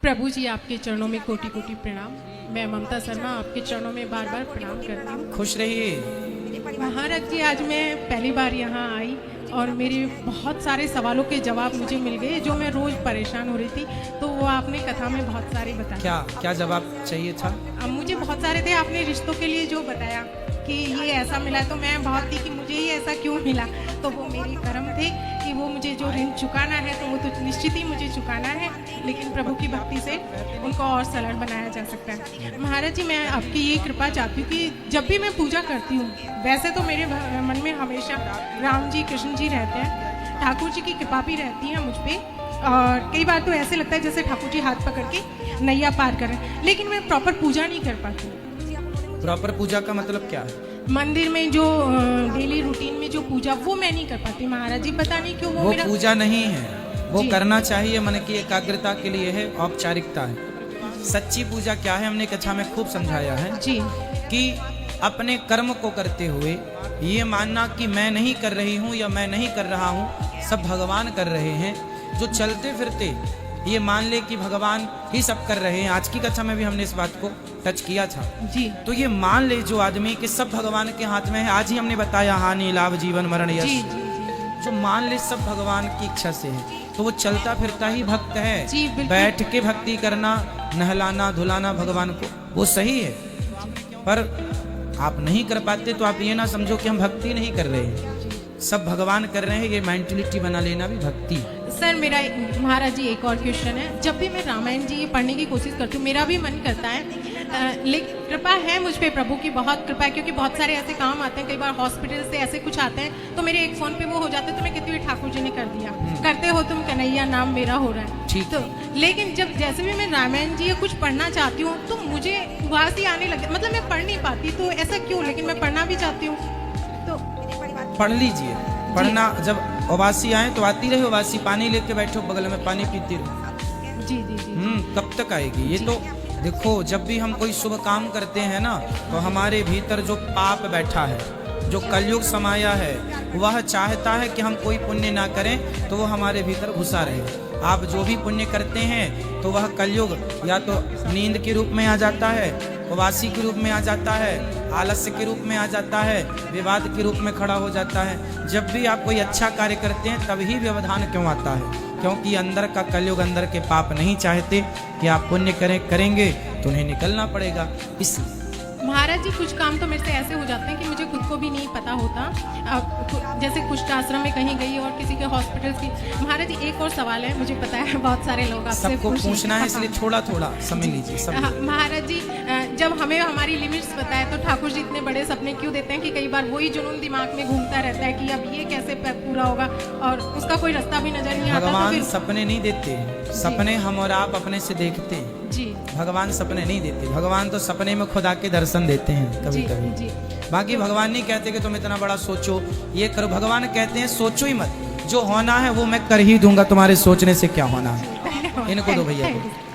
प्रभु जी आपके चरणों में कोटि कोटि प्रणाम। मैं ममता शर्मा आपके चरणों में बार बार प्रणाम करती हूँ। खुश रहिए। महाराज जी, आज मैं पहली बार यहाँ आई और मेरे बहुत सारे सवालों के जवाब मुझे मिल गए जो मैं रोज परेशान हो रही थी, तो वो आपने कथा में बहुत सारे बताए। क्या क्या जवाब चाहिए था? अब मुझे बहुत सारे थे, आपने रिश्तों के लिए जो बताया कि ये ऐसा मिला, तो मैं बहुत थी कि मुझे ही ऐसा क्यों मिला, तो वो मेरे कर्म थे कि वो मुझे जो ऋण चुकाना है तो वो तो निश्चित ही मुझे चुकाना है, लेकिन प्रभु की भक्ति से उनको और सरल बनाया जा सकता है। महाराज जी, मैं आपकी ये कृपा चाहती हूँ कि जब भी मैं पूजा करती हूँ, वैसे तो मेरे मन में हमेशा राम जी कृष्ण जी रहते हैं, ठाकुर जी की कृपा भी रहती है मुझ पर, और कई बार तो ऐसे लगता है जैसे ठाकुर जी हाथ पकड़ के नैया पार कर रहे हैं, लेकिन मैं प्रॉपर पूजा नहीं कर पाती। प्रॉपर पूजा का मतलब क्या है? मंदिर में जो डेली रूटीन में जो पूजा वो मैं नहीं कर पाती महाराज जी, पता नहीं क्यों। वो पूजा नहीं है, वो करना चाहिए, मन की एकाग्रता के लिए है, औपचारिकता है। सच्ची पूजा क्या है, हमने कथा में खूब समझाया है जी, कि अपने कर्म को करते हुए ये मानना कि मैं नहीं कर रही हूँ या मैं नहीं कर रहा हूँ, सब भगवान कर रहे हैं। जो चलते फिरते ये मान ले कि भगवान ही सब कर रहे हैं, आज की कथा में भी हमने इस बात को टच किया था जी। तो ये मान ले जो आदमी कि सब भगवान के हाथ में है, आज ही हमने बताया हानि लाभ जीवन मरण यश, जो मान ले सब भगवान की इच्छा से है, तो वो चलता फिरता ही भक्त है। बैठ के भक्ति करना, नहलाना धुलाना भगवान को, वो सही है, पर आप नहीं कर पाते तो आप ये ना समझो कि हम भक्ति नहीं कर रहे हैं, सब भगवान कर रहे हैं, ये मेंटलिटी बना लेना भी भक्ति। सर मेरा महाराज जी एक और क्वेश्चन है, जब भी मैं रामायण जी पढ़ने की कोशिश करती हूँ, मेरा भी मन करता है, लेकिन कृपा है मुझ पे, प्रभु की बहुत कृपा है, क्योंकि बहुत सारे ऐसे काम आते हैं, कई बार हॉस्पिटल से ऐसे कुछ आते हैं, तो मेरे एक फोन पे वो हो जाते हैं, तो मैं कहती हूँ ठाकुर जी ने कर दिया, करते हो तुम कन्हैया, नाम मेरा हो रहा है, ठीक। तो लेकिन जब जैसे भी मैं रामायण जी कुछ पढ़ना चाहती हूँ तो मुझे उबासी आने लगती, मतलब मैं पढ़ नहीं पाती, तो ऐसा क्यों, लेकिन मैं पढ़ना भी चाहती हूँ। तो पढ़ लीजिए, पढ़ना जब उबासी आए तो आती रहे उबासी, पानी लेके बैठो बगल में, पानी पीती रहो। जी जी जी। कब तक आएगी ये? तो देखो, जब भी हम कोई शुभ काम करते हैं ना, तो हमारे भीतर जो पाप बैठा है, जो कलयुग समाया है, वह चाहता है कि हम कोई पुण्य ना करें, तो वो हमारे भीतर घुसा रहे। आप जो भी पुण्य करते हैं तो वह कलयुग या तो नींद के रूप में आ जाता है, उबासी के रूप में आ जाता है, आलस्य के रूप में आ जाता है, विवाद के रूप में खड़ा हो जाता है। जब भी आप कोई अच्छा कार्य करते हैं तभी व्यवधान क्यों आता है? क्योंकि अंदर का कलयुग, अंदर के पाप नहीं चाहते कि आप पुण्य करेंगे तो उन्हें निकलना पड़ेगा। इसलिए महाराज जी कुछ काम तो मेरे से ऐसे हो जाते हैं कि मुझे खुद को भी नहीं पता होता, जैसे कुछ आश्रम में कहीं गई और किसी के हॉस्पिटल की। महाराज जी एक और सवाल है, मुझे पता है बहुत सारे लोग आपसे सबको पूछना है, इसलिए थोड़ा थोड़ा समझ लीजिए सब। महाराज जी जब हमें हमारी लिमिट्स पता है तो ठाकुर जी इतने बड़े सपने क्यों देते हैं कि कई बार वही जुनून दिमाग में घूमता रहता है कि अब ये कैसे पूरा होगा और उसका कोई रास्ता भी नजर नहीं आता। भगवान सपने नहीं देते, सपने हम और आप अपने से देखते हैं जी। भगवान सपने नहीं देते, भगवान तो सपने में खुदा के दर्शन देते हैं कभी कभी। बाकी भगवान नहीं कहते कि तुम इतना बड़ा सोचो, ये करो, भगवान कहते हैं सोचो ही मत, जो होना है वो मैं कर ही दूंगा, तुम्हारे सोचने से क्या होना है। इनको दो भैया को।